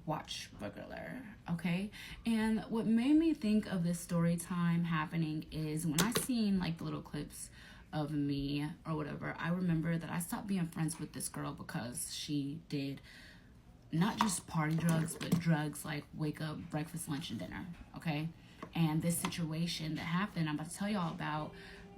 watch burglar, okay? And what made me think of this story time happening is when I seen like the little clips of me or whatever, I remember that I stopped being friends with this girl because she did not just party drugs, but drugs like wake up, breakfast, lunch, and dinner, okay? And this situation that happened, I'm about to tell y'all about,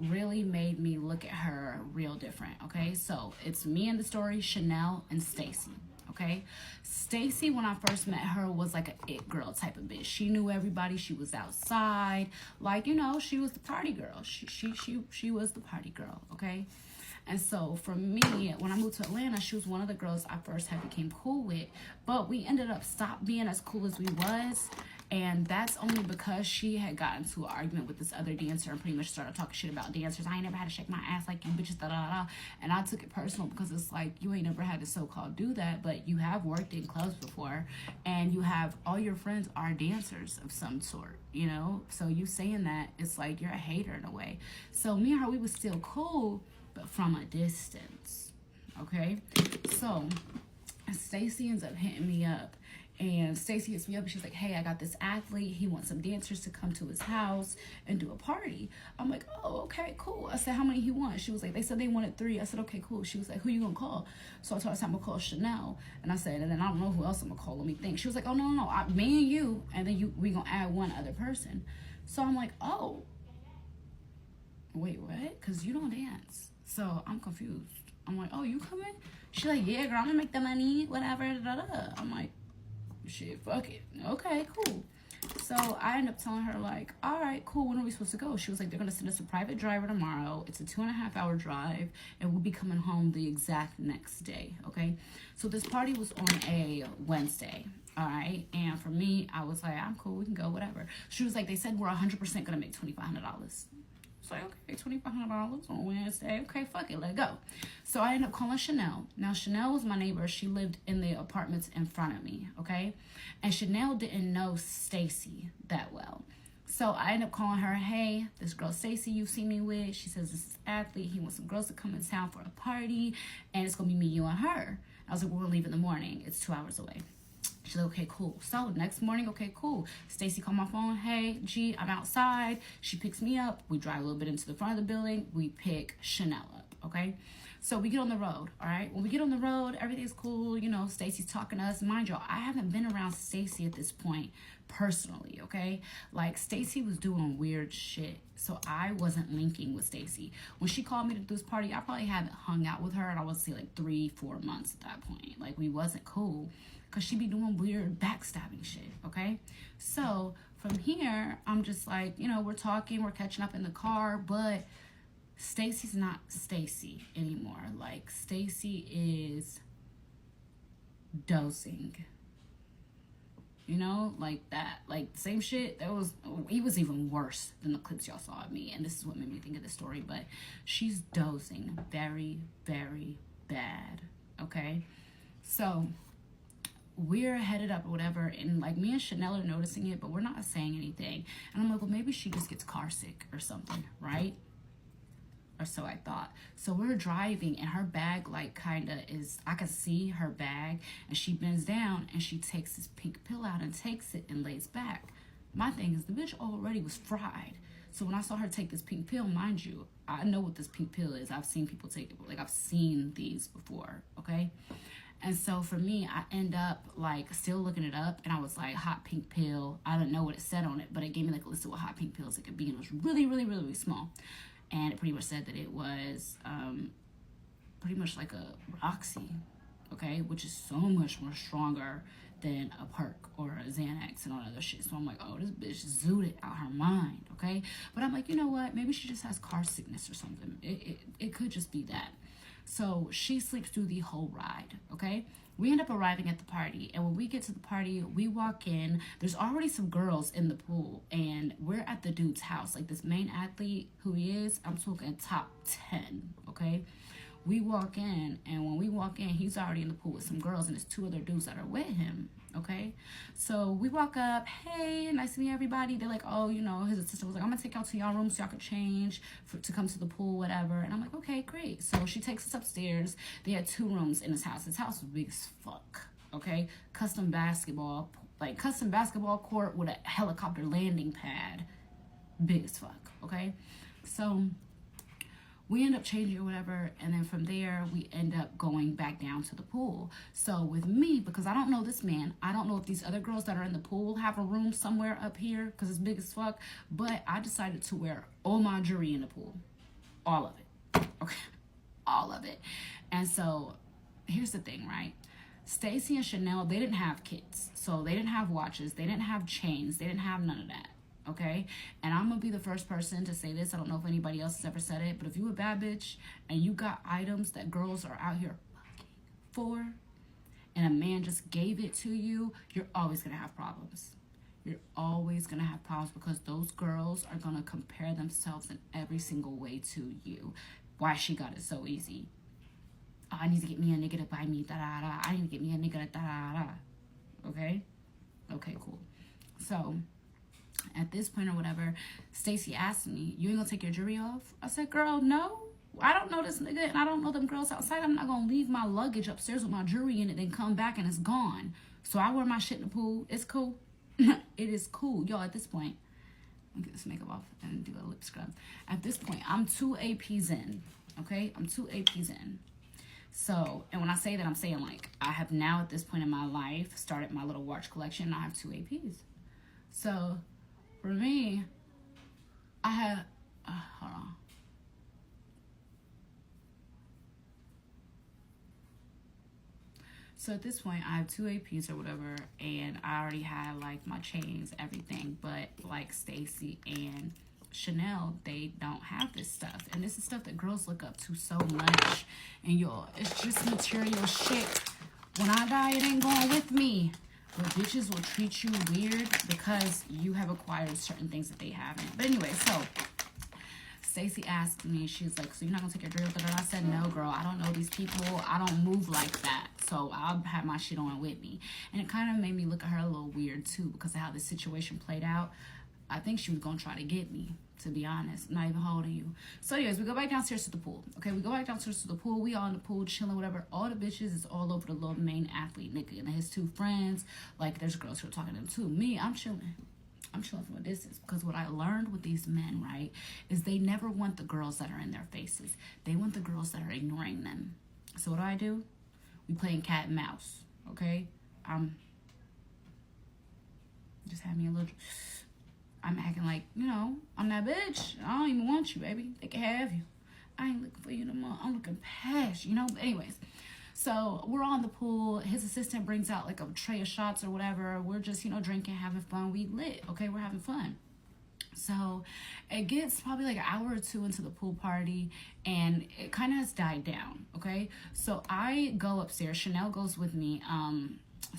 really made me look at her real different, okay? So it's me in the story, Chanel and Stacy, okay? Stacy, when I first met her, was like an it girl type of bitch. She knew everybody. She was outside, like, you know, she was the party girl. She was the party girl, okay? And so for me, when I moved to Atlanta, she was one of the girls I first had became cool with, but we ended up stopped being as cool as we was. And that's only because she had gotten into an argument with this other dancer and pretty much started talking shit about dancers. I ain't never had to shake my ass like you bitches, da da da. And I took it personal because it's like, you ain't never had to so-called do that, but you have worked in clubs before, and you have all your friends are dancers of some sort, you know? So you saying that, it's like you're a hater in a way. So me and her, we was still cool, but from a distance, okay? So Stacy ends up hitting me up, and Stacy hits me up and she's like, hey, I got this athlete. He wants some dancers to come to his house and do a party. I'm like, oh, okay, cool. I said, how many he wants? She was like, they said they wanted 3. I said, okay, cool. She was like, who you gonna call? So I told her I'm gonna call Chanel. And I said, and then I don't know who else I'm gonna call. Let me think. She was like, oh, no, me and you, and then we gonna add one other person. So I'm like, oh, wait, what? Because you don't dance. So I'm confused. I'm like, oh, you coming? She's like, yeah, girl, I'm gonna make the money, whatever, da, da, da. I'm like, shit, fuck it. Okay, cool. So I ended up telling her, like, all right, cool, when are we supposed to go? She was like, they're gonna send us a private driver tomorrow. It's a 2.5-hour drive, and we'll be coming home the exact next day, okay? So this party was on a Wednesday, all right? And for me, I was like, I'm cool, we can go, whatever. She was like, they said we're 100% gonna make $2,500. Like, okay, $2,500 on Wednesday. Okay, fuck it, let go. So I ended up calling Chanel. Now, Chanel was my neighbor. She lived in the apartments in front of me, okay? And Chanel didn't know Stacy that well. So I ended up calling her, hey, this girl Stacy you've seen me with, she says this is athlete. He wants some girls to come in town for a party, and it's going to be me, you, and her. I was like, we're going to leave in the morning. It's 2 hours away. She's like, okay, cool. So next morning, okay, cool. Stacy called my phone. Hey, G, I'm outside. She picks me up. We drive a little bit into the front of the building. We pick Chanel up, okay? So we get on the road, all right? When we get on the road, everything's cool. You know, Stacy's talking to us. Mind y'all, I haven't been around Stacy at this point personally, okay? Like, Stacy was doing weird shit, so I wasn't linking with Stacy. When she called me to do this party, I probably haven't hung out with her, and I would say like 3-4 months at that point. Like, we wasn't cool, because she be doing weird backstabbing shit, okay? So from here, I'm just like, you know, we're talking, we're catching up in the car, but Stacy's not Stacy anymore. Like, Stacy is dosing. You know, like that. Like, same shit. He was even worse than the clips y'all saw of me, and this is what made me think of this story, but she's dosing very, very bad, okay? So we're headed up or whatever, and like me and Chanel are noticing it, but we're not saying anything. And I'm like, well, maybe she just gets car sick or something, right? Or so I thought. So we're driving, and her bag like kind of is, I can see her bag, and she bends down and she takes this pink pill out and takes it and lays back. My thing is, the bitch already was fried. So when I saw her take this pink pill, mind you, I know what this pink pill is. I've seen people take it. Like, I've seen these before, okay? And so for me, I end up like still looking it up, and I was like, hot pink pill. I don't know what it said on it, but it gave me like a list of what hot pink pills it could be, and it was really, really, really, really small. And it pretty much said that it was pretty much like a Roxy, okay, which is so much more stronger than a Perk or a Xanax and all that other shit. So I'm like, oh, this bitch zooted out her mind, okay? But I'm like, you know what? Maybe she just has car sickness or something. It could just be that. So she sleeps through the whole ride, okay? We end up arriving at the party, and when we get to the party, we walk in. There's already some girls in the pool, and we're at the dude's house. Like, this main athlete, who he is, I'm talking top 10, okay? We walk in, and when we walk in, he's already in the pool with some girls, and there's 2 other dudes that are with him, okay? So we walk up, hey, nice to meet everybody. They're like, oh, you know, his assistant was like, I'm gonna take y'all to y'all room so y'all could change to come to the pool, whatever. And I'm like, okay, great. So she takes us upstairs. They had 2 rooms in his house. His house was big as fuck, okay? Custom basketball court with a helicopter landing pad. Big as fuck, okay? So we end up changing or whatever, and then from there we end up going back down to the pool. So with me, because I don't know this man, I don't know if these other girls that are in the pool have a room somewhere up here because it's big as fuck, but I decided to wear all my jewelry in the pool. All of it. Okay. All of it. And so here's the thing, right? Stacy and Chanel, they didn't have kids. So they didn't have watches. They didn't have chains. They didn't have none of that. Okay? And I'm going to be the first person to say this. I don't know if anybody else has ever said it, but if you a bad bitch and you got items that girls are out here fucking for, and a man just gave it to you, you're always going to have problems. You're always going to have problems because those girls are going to compare themselves in every single way to you. Why she got it so easy. Oh, I need to get me a nigga to buy me da-da-da. I need to get me a nigga to da-da-da. Okay? Okay, cool. So at this point or whatever, Stacy asked me, you ain't gonna take your jewelry off? I said, girl, no. I don't know this nigga and I don't know them girls outside. I'm not gonna leave my luggage upstairs with my jewelry in it and come back and it's gone. So I wear my shit in the pool. It's cool. It is cool. Y'all, at this point, let me get this makeup off and do a lip scrub. At this point, I'm 2 APs in. Okay? I'm 2 APs in. So, and when I say that, I'm saying like, I have now at this point in my life started my little watch collection and I have 2 APs. So, for me, I have, hold on. So at this point, I have 2 APs or whatever, and I already had like my chains, everything, but like Stacy and Chanel, they don't have this stuff. And this is stuff that girls look up to so much. And y'all, it's just material shit. When I die, it ain't going with me. But bitches will treat you weird because you have acquired certain things that they haven't. But anyway, so Stacy asked me, she's like, so you're not gonna take your jewelry? And I said, no, girl, I don't know these people. I don't move like that. So I'll have my shit on with me. And it kind of made me look at her a little weird too because of how the situation played out. I think she was gonna try to get me, to be honest. Not even holding you. So anyways, we go back downstairs to the pool. Okay, we go back downstairs to the pool. We all in the pool chilling, whatever. All the bitches is all over the little main athlete nigga and his 2 friends. Like, there's girls who are talking to them too. Me, I'm chilling. I'm chilling from a distance because what I learned with these men, right, is they never want the girls that are in their faces. They want the girls that are ignoring them. So what do? We playing cat and mouse, okay? Just have me a little... I'm acting like, you know, I'm that bitch. I don't even want you, baby. They can have you. I ain't looking for you no more. I'm looking past you, know? But anyways, so we're on the pool. His assistant brings out like a tray of shots or whatever. We're just, you know, drinking, having fun. We lit, okay? We're having fun. So it gets probably like an hour or 2 into the pool party and it kind of has died down, okay? So I go upstairs. Chanel goes with me.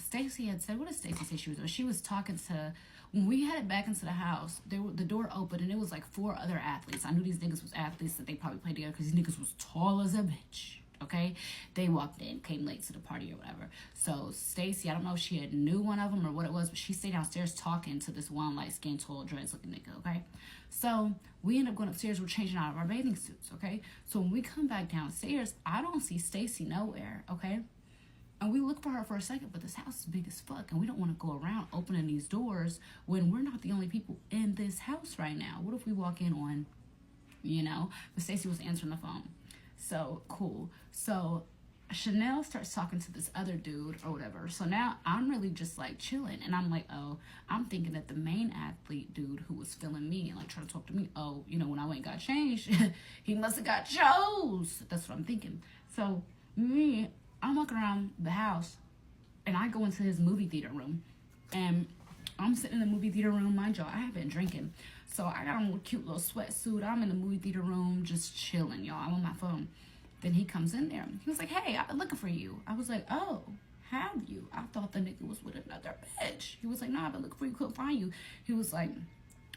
Stacy had said, what did Stacy say she was doing? She was talking to... When we headed back into the house, the door opened and it was like 4 other athletes. I knew these niggas was athletes that they probably played together because these niggas was tall as a bitch. Okay? They walked in, came late to the party or whatever. So Stacy, I don't know if she had knew one of them or what it was, but she stayed downstairs talking to this one light-skinned, tall, dreads looking nigga, okay? So we end up going upstairs, we're changing out of our bathing suits, okay? So when we come back downstairs, I don't see Stacy nowhere, okay? And we look for her for a second, but this house is big as fuck, and we don't want to go around opening these doors when we're not the only people in this house right now. What if we walk in on, you know? But Stacey was answering the phone. So, cool. So, Chanel starts talking to this other dude or whatever. So now I'm really just like chilling, and I'm like, oh, I'm thinking that the main athlete dude who was feeling me and like trying to talk to me, oh, you know, when I went and got changed, he must have got chose. That's what I'm thinking. So, I'm walking around the house and I go into his movie theater room and I'm sitting in the movie theater room. Mind y'all, I have been drinking. So I got on a cute little sweatsuit. I'm in the movie theater room just chilling, y'all. I'm on my phone. Then he comes in there. He was like, hey, I've been looking for you. I was like, oh, have you? I thought the nigga was with another bitch. He was like, no, I've been looking for you. Couldn't find you. He was like,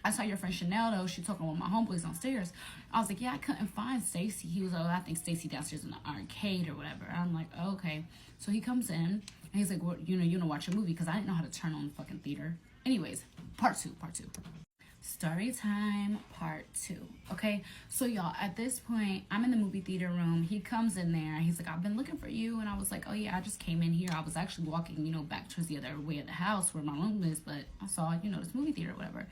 I saw your friend Chanel, though. She talking with my homeboys downstairs. I was like, yeah, I couldn't find Stacy. He was like, oh, I think Stacy downstairs in the arcade or whatever. I'm like, oh, okay. So he comes in, and he's like, well, you know, watch a movie, because I didn't know how to turn on the fucking theater. Anyways, part two. Story time part 2. Okay, so y'all, at this point, I'm in the movie theater room. He comes in there. He's like, I've been looking for you. And I was like, oh yeah, I just came in here. I was actually walking, back towards the other way of the house where my room is, but I saw, this movie theater or whatever.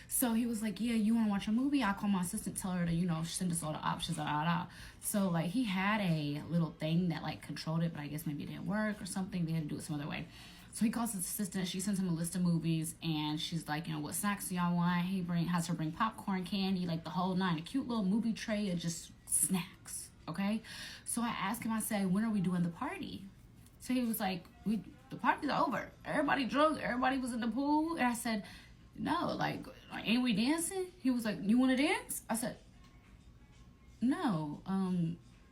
So he was like, yeah, you want to watch a movie? I'll call my assistant, tell her to, send us all the options, So, like, he had a little thing that, like, controlled it, but I guess maybe it didn't work or something. They had to do it some other way. So he calls his assistant. She sends him a list of movies, and she's like, what snacks do y'all want? He has her bring popcorn, candy, like the whole nine. A cute little movie tray of just snacks, okay? So I asked him, I said, when are we doing the party? So he was like, the party's over. Everybody drunk. Everybody was in the pool. And I said, no, like ain't we dancing? He was like, you want to dance? I said, no.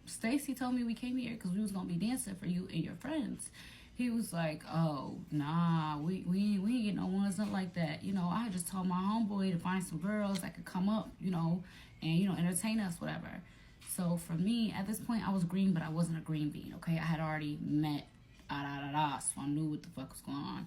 Stacy told me we came here because we was going to be dancing for you and your friends. He was like, oh, nah, we ain't getting no ones up like that. I just told my homeboy to find some girls that could come up, and, entertain us, whatever. So for me, at this point, I was green, but I wasn't a green bean, okay? I had already met, so I knew what the fuck was going on.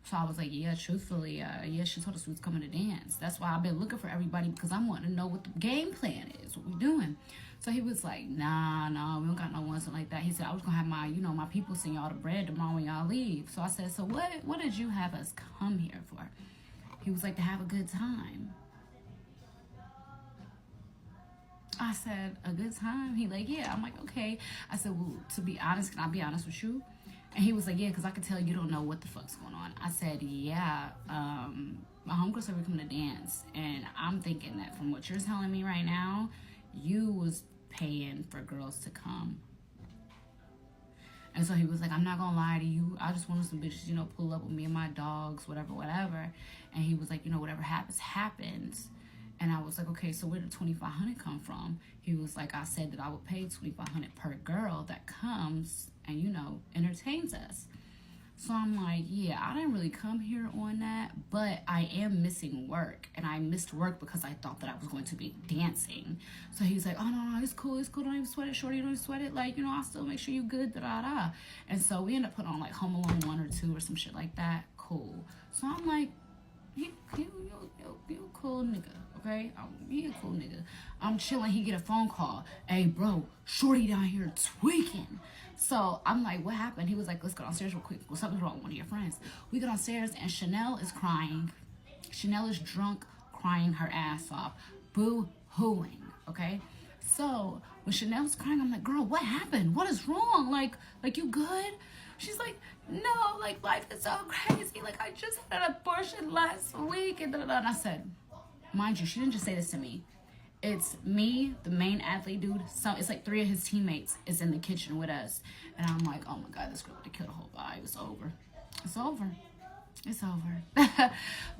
So I was like, yeah, truthfully, she told us we was coming to dance. That's why I've been looking for everybody, because I'm wanting to know what the game plan is, what we're doing. So he was like, nah, we don't got no one, something like that. He said, I was going to have my people send y'all the bread tomorrow when y'all leave. So I said, so what did you have us come here for? He was like, to have a good time. I said, a good time? He like, yeah. I'm like, okay. I said, well, to be honest, can I be honest with you? And he was like, yeah, because I could tell you don't know what the fuck's going on. I said, yeah, my homegirl said we're coming to dance. And I'm thinking that from what you're telling me right now, you was paying for girls to come. And so he was like, I'm not gonna lie to you, I just wanted some bitches, pull up with me and my dogs, whatever. And he was like, whatever happens. And I was like, okay, so where did $2,500 come from? He was like, I said that I would pay $2,500 per girl that comes and entertains us. So I'm like, yeah, I didn't really come here on that, but I am missing work. And I missed work because I thought that I was going to be dancing. So he's like, oh, no, it's cool. Don't even sweat it, shorty. Don't even sweat it. Like, I'll still make sure you good, da-da-da. And so we end up putting on, like, Home Alone 1 or 2 or some shit like that. Cool. So I'm like, you a cool nigga, okay? He a cool nigga. I'm chilling. He get a phone call. Hey, bro, shorty down here tweaking. So I'm like, what happened? He was like, let's go downstairs real quick. Well, something's wrong with one of your friends. We go downstairs and Chanel is crying. Chanel is drunk, crying her ass off, boo-hooing, okay? So when Chanel's crying, I'm like, girl, what happened? What is wrong? Like you good? She's like, no, like life is so crazy. Like I just had an abortion last week. And I said, mind you, she didn't just say this to me. It's me, the main athlete dude. So it's like 3 of his teammates is in the kitchen with us. And I'm like, oh my God, this girl would have killed the whole vibe. It's over. It's over.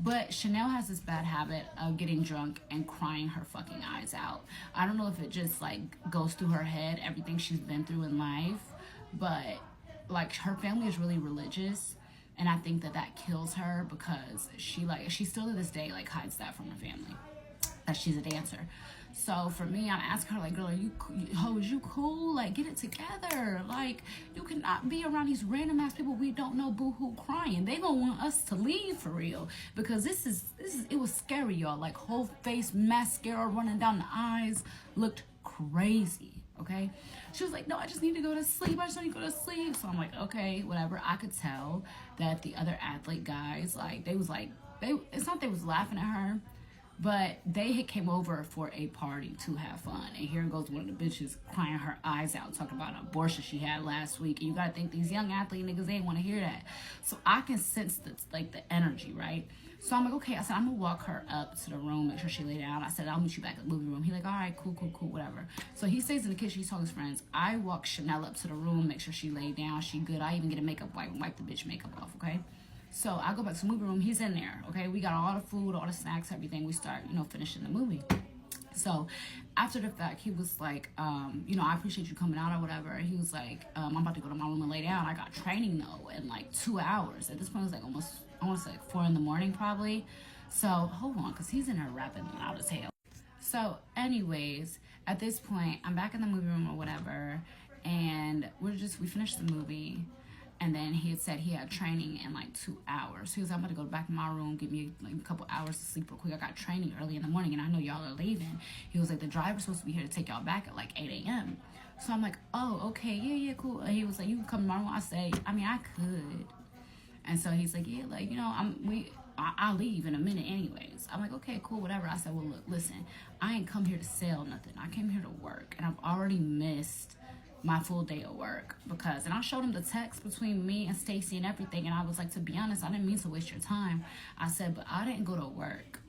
But Chanel has this bad habit of getting drunk and crying her fucking eyes out. I don't know if it just like goes through her head, everything she's been through in life. But like her family is really religious. And I think that kills her because she still to this day like hides that from her family, that she's a dancer. So for me, I'm asking her like, girl, is you cool? Like, get it together. Like, you cannot be around these random ass people we don't know boo-hoo crying. They gonna want us to leave for real. Because it was scary, y'all. Like, whole face mascara running down the eyes looked crazy, okay? She was like, no, I just need to go to sleep. So I'm like, okay, whatever. I could tell that the other athlete guys, like, it's not they was laughing at her, but they had came over for a party to have fun. And here goes one of the bitches crying her eyes out, talking about an abortion she had last week. And you gotta think these young athlete niggas, they ain't wanna hear that. So I can sense the energy, right? So I'm like, okay, I said, I'm gonna walk her up to the room, make sure she lay down. I said, I'll meet you back at the movie room. He like, all right, cool, whatever. So he stays in the kitchen, he's talking to his friends. I walk Chanel up to the room, make sure she lay down, she good. I even get a makeup wipe the bitch makeup off, okay? So I go back to the movie room. He's in there, okay? We got all the food, all the snacks, everything. We start, finishing the movie. So after the fact, he was like, I appreciate you coming out or whatever. He was like, I'm about to go to my room and lay down. I got training, though, in like 2 hours. At this point, it was like almost, I want to say like 4 in the morning probably. So hold on, because he's in there rapping loud as hell. So anyways, at this point, I'm back in the movie room or whatever. And we finished the movie. And then he had said he had training in like 2 hours. He was like, I'm about to go back in my room, give me like a couple hours to sleep real quick. I got training early in the morning, and I know y'all are leaving. He was like, the driver's supposed to be here to take y'all back at like 8 a.m. So I'm like, oh, okay, yeah, cool. And he was like, you can come to my room. I say, I mean, I could. And so he's like, yeah, like, you know, I'll leave in a minute anyways. I'm like, okay, cool, whatever. I said, well, look, listen, I ain't come here to sell nothing. I came here to work, and I've already missed my full day of work because, and I showed him the text between me and Stacy and everything, and I was like, to be honest, I didn't mean to waste your time. I said, but I didn't go to work.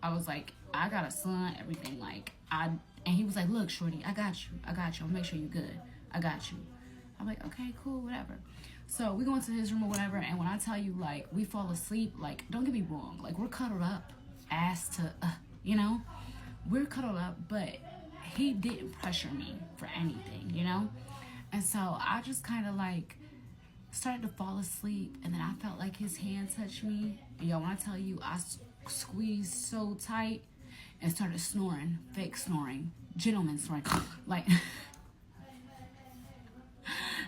I was like, I got a son, everything, like, and he was like, look, shorty, I got you. I'll make sure you're good. I got you. I'm like, okay, cool, whatever. So we go into his room or whatever, and when I tell you, like, we fall asleep, like, don't get me wrong, like, we're cuddled up, ass to, you know, we're cuddled up, but he didn't pressure me for anything, you know? And so I just kind of, like, started to fall asleep, and then I felt like his hand touched me. And yo, when I tell you, I squeezed so tight and started snoring, fake snoring, gentleman snoring, like...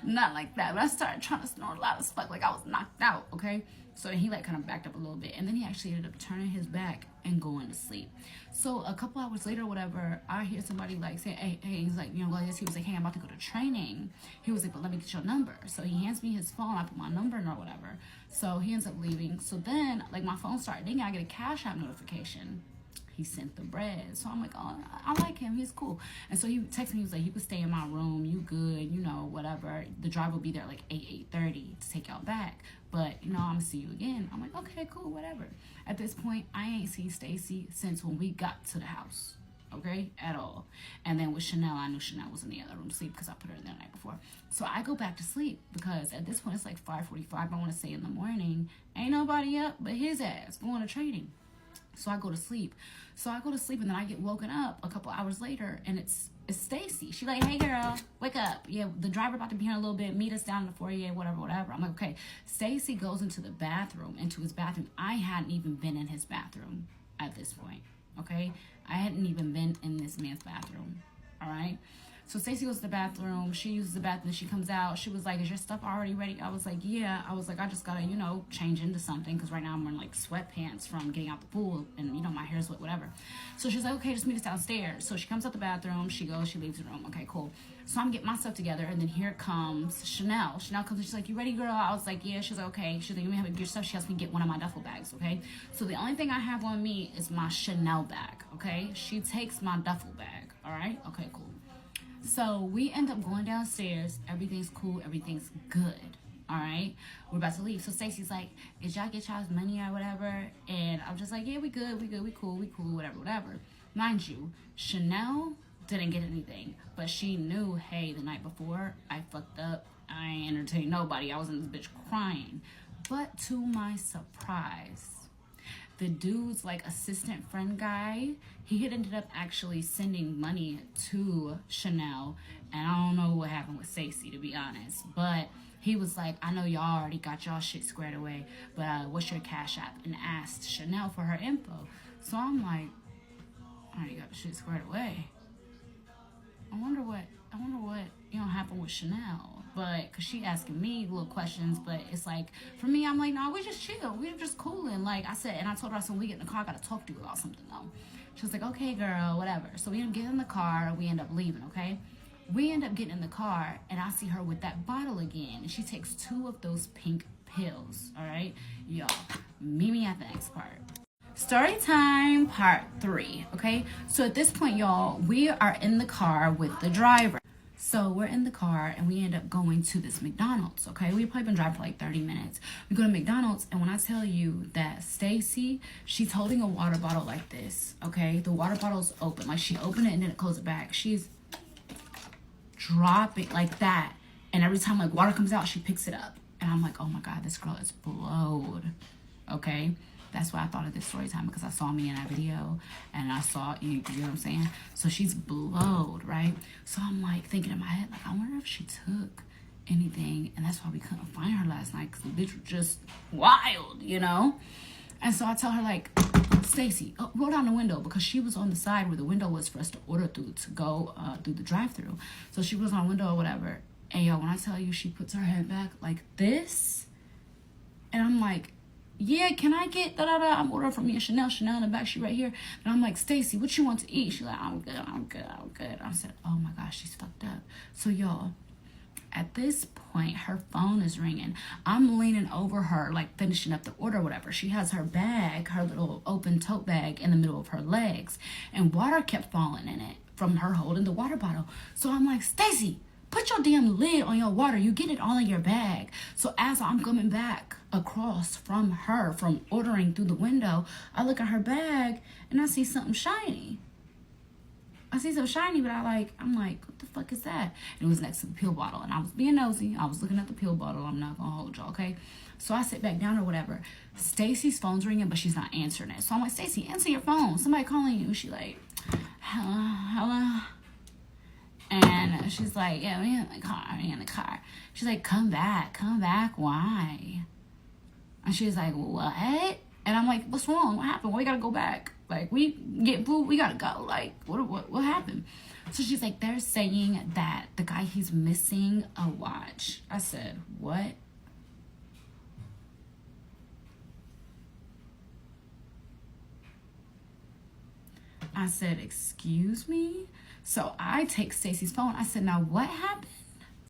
Not like that, but I started trying to snore loud as fuck, like I was knocked out, okay? So he like kind of backed up a little bit, and then he actually ended up turning his back and going to sleep. So a couple hours later or whatever, I hear somebody like say, hey, he's like, you know, he was like, hey, I'm about to go to training. He was like, but let me get your number. So he hands me his phone, I put my number in or whatever. So he ends up leaving. So then like my phone started dinging, I get a Cash App notification. He sent the bread. So I'm like, oh, I like him. He's cool. And so he texted me. He was like, you can stay in my room. You good. You know, whatever. The driver will be there like 8:30 to take y'all back. But, you know, I'm going to see you again. I'm like, okay, cool, whatever. At this point, I ain't seen Stacy since when we got to the house. Okay? At all. And then with Chanel, I knew Chanel was in the other room sleep because I put her in there the night before. So I go back to sleep because at this point, it's like 5:45. I want to say in the morning. Ain't nobody up but his ass going to training. So I go to sleep. And then I get woken up a couple hours later, and it's Stacy. She like, hey girl, wake up. Yeah, the driver about to be here in a little bit. Meet us down in the foyer, whatever. I'm like, okay. Stacy goes into his bathroom. I hadn't even been in his bathroom at this point. Okay, I hadn't even been in this man's bathroom. All right. So Stacy goes to the bathroom. She uses the bathroom. She comes out. She was like, is your stuff already ready? I was like, yeah. I was like, I just got to, you know, change into something because right now I'm wearing like sweatpants from getting out the pool and, you know, my hair's wet, whatever. So she's like, okay, just meet us downstairs. So she comes out the bathroom. She goes. She leaves the room. Okay, cool. So I'm getting my stuff together. And then here comes Chanel. Chanel comes and she's like, you ready, girl? I was like, yeah. She's like, okay. She's like, you may have your stuff. She helps me get one of my duffel bags, okay? So the only thing I have on me is my Chanel bag, okay? She takes my duffel bag, all right? Okay, cool. So we end up going downstairs. Everything's cool. Everything's good. All right. We're about to leave. So Stacey's like, did y'all get y'all's money or whatever? And I'm just like, yeah, we good. We cool, whatever. Mind you, Chanel didn't get anything. But she knew, hey, the night before, I fucked up. I ain't entertained nobody. I was in this bitch crying. But to my surprise, the dude's like assistant friend guy, he had ended up actually sending money to Chanel, and I don't know what happened with Stacey, to be honest, but he was like, I know y'all already got y'all shit squared away, but what's your Cash App? And asked Chanel for her info. So I'm like, I already got the shit squared away. I wonder what you know happened with Chanel. But because she asking me little questions, but it's like, for me, I'm like, no, we just chill. We're just cooling. Like I said, and I told her, I said, when we get in the car, I got to talk to you about something, though. She was like, okay, girl, whatever. So we end up getting in the car. We end up leaving, okay? We end up getting in the car, and I see her with that bottle again. And she takes 2 of those pink pills, all right? Y'all, meet me at the next part. Story time, part 3, okay? So at this point, y'all, we are in the car with the driver. So we're in the car and we end up going to this McDonald's, okay? We've probably been driving for like 30 minutes. We go to McDonald's, and when I tell you that Stacy, she's holding a water bottle like this, okay? The water bottle's open. Like she opened it and then it closed it back. She's dropping like that. And every time like water comes out, she picks it up. And I'm like, oh my God, this girl is blowed, okay? That's why I thought of this story time, because I saw me in that video and I saw, you know what I'm saying? So she's blowed, right? So I'm like thinking in my head, like, I wonder if she took anything, and that's why we couldn't find her last night, because the bitch was just wild, you know? And so I tell her, like, Stacy, roll down the window, because she was on the side where the window was for us to order through to go through the drive-thru. So she was on the window or whatever. And yo, when I tell you she puts her head back like this, and I'm like, yeah, can I get da-da-da? I'm ordering from me and Chanel in the back, she right here. And I'm like, Stacy, what you want to eat? She's like, I'm good. I said, oh my gosh, she's fucked up. So y'all, at this point, her phone is ringing. I'm leaning over her, like finishing up the order or whatever. She has her bag, her little open tote bag in the middle of her legs. And water kept falling in it from her holding the water bottle. So I'm like, Stacy, put your damn lid on your water. You get it all in your bag. So as I'm coming back across from her, from ordering through the window, I look at her bag and I see something shiny. But I'm like, what the fuck is that? And it was next to the pill bottle. And I was being nosy. I was looking at the pill bottle. I'm not going to hold y'all, okay? So I sit back down or whatever. Stacy's phone's ringing, but she's not answering it. So I'm like, Stacy, answer your phone. Somebody calling you. She like, hello. And she's like, yeah, we in the car. She's like, come back, why? And she's like, what? And I'm like, what's wrong? What happened? Why we gotta go back? Like, we get food, we gotta go. Like, what happened? So she's like, they're saying that the guy, he's missing a watch. I said, what? I said, excuse me? So I take Stacy's phone. I said, now what happened?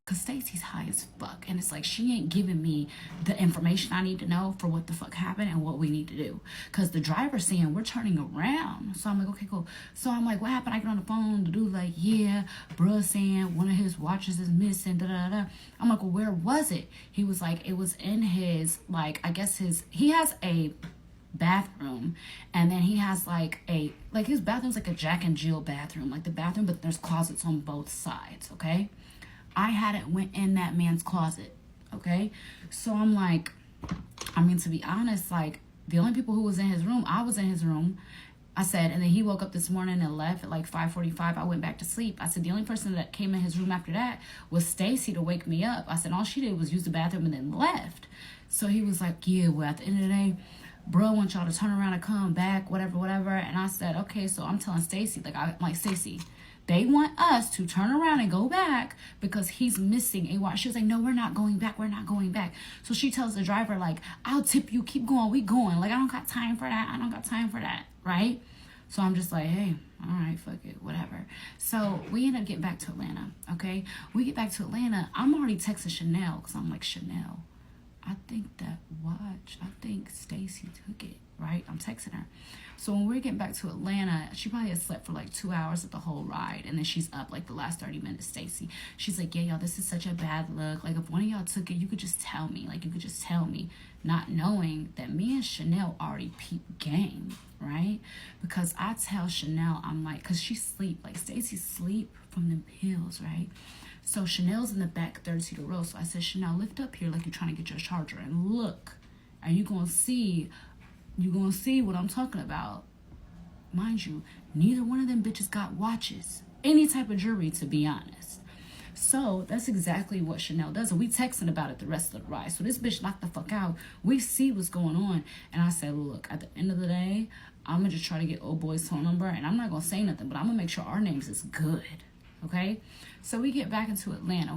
Because Stacy's high as fuck. And it's like, she ain't giving me the information I need to know for what the fuck happened and what we need to do. Because the driver's saying we're turning around. So I'm like, okay, cool. So I'm like, what happened? I get on the phone. The dude like, yeah, bruh saying one of his watches is missing. Da, da, da. I'm like, well, where was it? He was like, it was in his, like, I guess he has a bathroom, and then he has like his bathroom's like a Jack and Jill bathroom, like the bathroom, but there's closets on both sides. Okay, I hadn't went in that man's closet. Okay, so I'm like, I mean, to be honest, like the only people who was in his room, I was in his room. I said, and then he woke up this morning and left at like 5:45. I went back to sleep. I said, the only person that came in his room after that was Stacy to wake me up. I said, all she did was use the bathroom and then left. So he was like, yeah, well, at the end of the day, bro, I want y'all to turn around and come back, whatever. And I said, okay, so I'm telling Stacy, I'm like, Stacy, they want us to turn around and go back because he's missing a watch. She was like, no, we're not going back. So she tells the driver, like, I'll tip you. Keep going. We going. Like, I don't got time for that. Right? So I'm just like, hey, all right, fuck it, whatever. So we end up getting back to Atlanta, okay? We get back to Atlanta. I'm already texting Chanel because I'm like, Chanel, I think Stacy took it, right? I'm texting her. So when we're getting back to Atlanta, she probably had slept for like 2 hours of the whole ride. And then she's up like the last 30 minutes, Stacy. She's like, yeah, y'all, this is such a bad look. Like, if one of y'all took it, you could just tell me. Not knowing that me and Chanel already peeped game, right? Because I tell Chanel, I'm like, because she sleep, like Stacy sleep from them pills, right? So Chanel's in the back third seat row. So I said, Chanel, lift up here like you're trying to get your charger and look. Are you gonna see what I'm talking about? Mind you, neither one of them bitches got watches. Any type of jewelry, to be honest. So that's exactly what Chanel does. And we texting about it the rest of the ride. So this bitch knocked the fuck out. We see what's going on. And I said, look, at the end of the day, I'm gonna just try to get old boy's phone number. And I'm not gonna say nothing, but I'm gonna make sure our names is good. Okay, so we get back into Atlanta.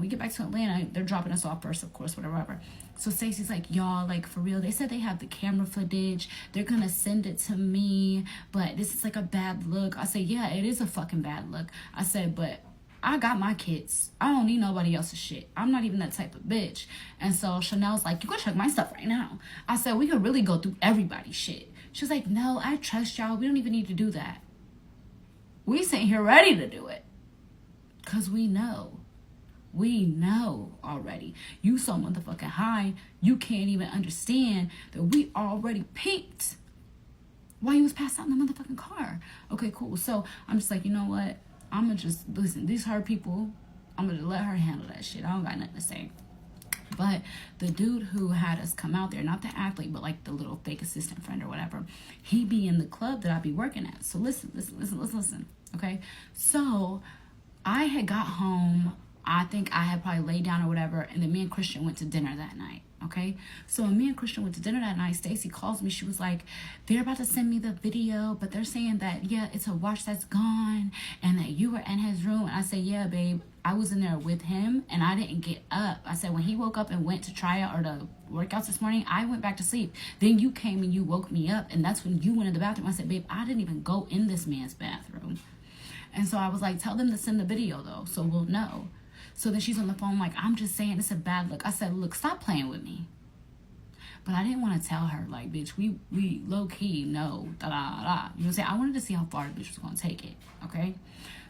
They're dropping us off first, of course, whatever. So Stacey's like, y'all, like, for real, they said they have the camera footage. They're going to send it to me, but this is like a bad look. I said, yeah, it is a fucking bad look. I said, but I got my kids. I don't need nobody else's shit. I'm not even that type of bitch. And so Chanel's like, you go check my stuff right now. I said, we could really go through everybody's shit. She was like, no, I trust y'all. We don't even need to do that. We sitting here ready to do it. Because we know already. You so motherfucking high, you can't even understand that we already peaked while you was passed out in the motherfucking car. Okay, cool. So I'm just like, you know what? I'm going to just, listen, these her people, I'm going to let her handle that shit. I don't got nothing to say. But the dude who had us come out there, not the athlete, but like the little fake assistant friend or whatever, he be in the club that I be working at. So listen. Okay? So I had got home. I think I had probably laid down or whatever, and then me and Christian went to dinner that night, Okay, so when me and Christian went to dinner that night, Stacy calls me. She was like, they're about to send me the video, but they're saying that, yeah, it's a watch that's gone and that you were in his room. And I said, yeah, babe, I was in there with him and I didn't get up. I said, when he woke up and went to try out or to workouts this morning, I went back to sleep. Then you came and you woke me up, and that's when you went in the bathroom. I said, babe, I didn't even go in this man's bathroom. And so I was like, tell them to send the video though, so we'll know. So then she's on the phone like, I'm just saying it's a bad look. I said, look, stop playing with me. But I didn't want to tell her, like, bitch, we low-key know, da-da-da. You know what I'm saying? I wanted to see how far the bitch was going to take it, okay?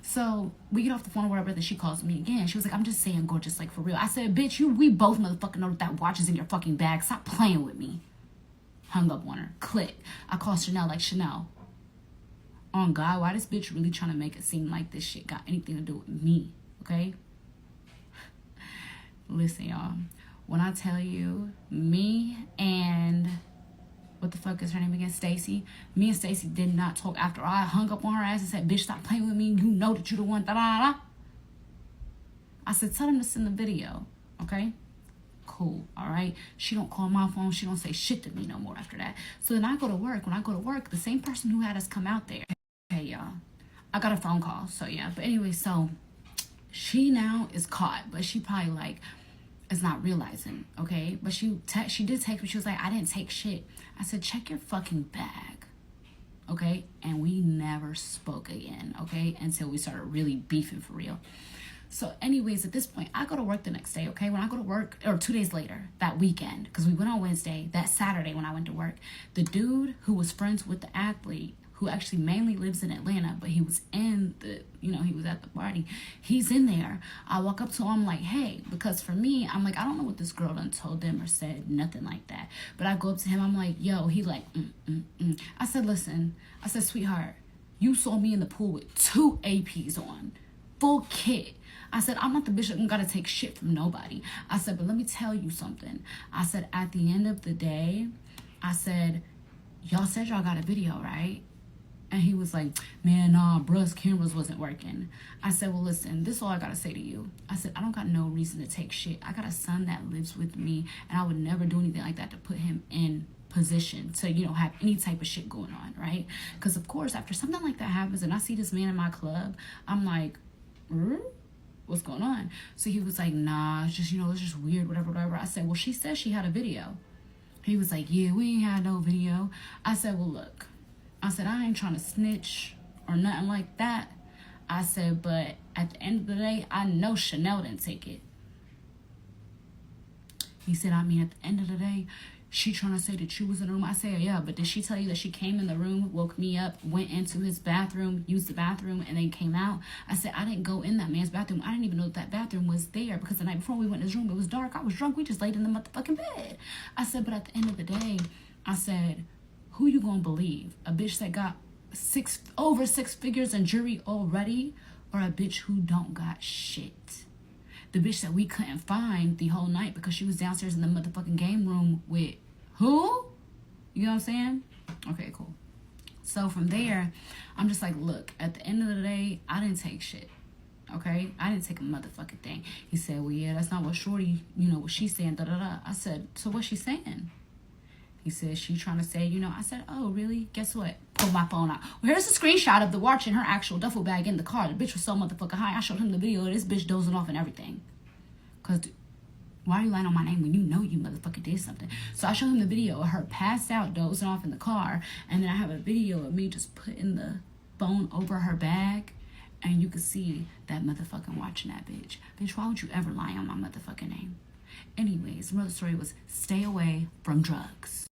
So we get off the phone or whatever, then she calls me again. She was like, I'm just saying, gorgeous, like, for real. I said, bitch, we both motherfucking know that watch is in your fucking bag. Stop playing with me. Hung up on her. Click. I called Chanel like, Chanel, on God, why this bitch really trying to make it seem like this shit got anything to do with me, okay? Listen, y'all. When I tell you, me and what the fuck is her name again? Stacy. Me and Stacy did not talk after I hung up on her ass and said, bitch, stop playing with me. You know that you the one. Da da da. I said, tell them to send the video. Okay? Cool. All right? She don't call my phone. She don't say shit to me no more after that. So then I go to work. When I go to work, the same person who had us come out there. Okay, y'all. I got a phone call. So yeah. But anyway, so she now is caught. But she probably like is not realizing, okay? But she did text me. She was like, I didn't take shit. I said, check your fucking bag, okay? And we never spoke again, okay? Until we started really beefing for real. So anyways, at this point, I go to work the next day, okay? When I go to work, or 2 days later, that weekend, because we went on Wednesday, that Saturday when I went to work, the dude who was friends with the athlete, who actually mainly lives in Atlanta, but he was in the, you know, he was at the party. He's in there. I walk up to him, I'm like, hey, because for me, I'm like, I don't know what this girl done told them or said, nothing like that. But I go up to him, I'm like, yo, he like, I said, listen, I said, sweetheart, you saw me in the pool with 2 APs on, full kit. I said, I'm not the bitch that gotta take shit from nobody. I said, but let me tell you something. I said, at the end of the day, I said, y'all said y'all got a video, right? And he was like, man, nah, bruh's cameras wasn't working. I said, well, listen, this is all I got to say to you. I said, I don't got no reason to take shit. I got a son that lives with me, and I would never do anything like that to put him in position to, you know, have any type of shit going on, right? Because, of course, after something like that happens and I see this man in my club, I'm like, what's going on? So he was like, nah, it's just, you know, it's just weird, whatever, whatever. I said, well, she said she had a video. He was like, yeah, we ain't had no video. I said, well, look. I said, I ain't trying to snitch or nothing like that. I said, but at the end of the day, I know Chanel didn't take it. He said, I mean, at the end of the day, she trying to say that you was in the room. I said, yeah, but did she tell you that she came in the room, woke me up, went into his bathroom, used the bathroom, and then came out? I said, I didn't go in that man's bathroom. I didn't even know that bathroom was there because the night before we went in his room, it was dark. I was drunk. We just laid in the motherfucking bed. I said, but at the end of the day, I said, who you gonna believe? A bitch that got over six figures in jury already, or a bitch who don't got shit? The bitch that we couldn't find the whole night because she was downstairs in the motherfucking game room with who? You know what I'm saying? Okay, cool. So from there, I'm just like, look, at the end of the day, I didn't take shit. Okay? I didn't take a motherfucking thing. He said, well, yeah, that's not what Shorty, you know, what she's saying, da-da-da. I said, so what's she saying? He said, she trying to say, you know, I said, oh, really? Guess what? Pull my phone out. Well, here's a screenshot of the watch in her actual duffel bag in the car. The bitch was so motherfucking high. I showed him the video of this bitch dozing off and everything. Because why are you lying on my name when you know you motherfucking did something? So I showed him the video of her passed out, dozing off in the car. And then I have a video of me just putting the phone over her bag. And you can see that motherfucking watching that bitch. Bitch, why would you ever lie on my motherfucking name? Anyways, the moral of the story was stay away from drugs.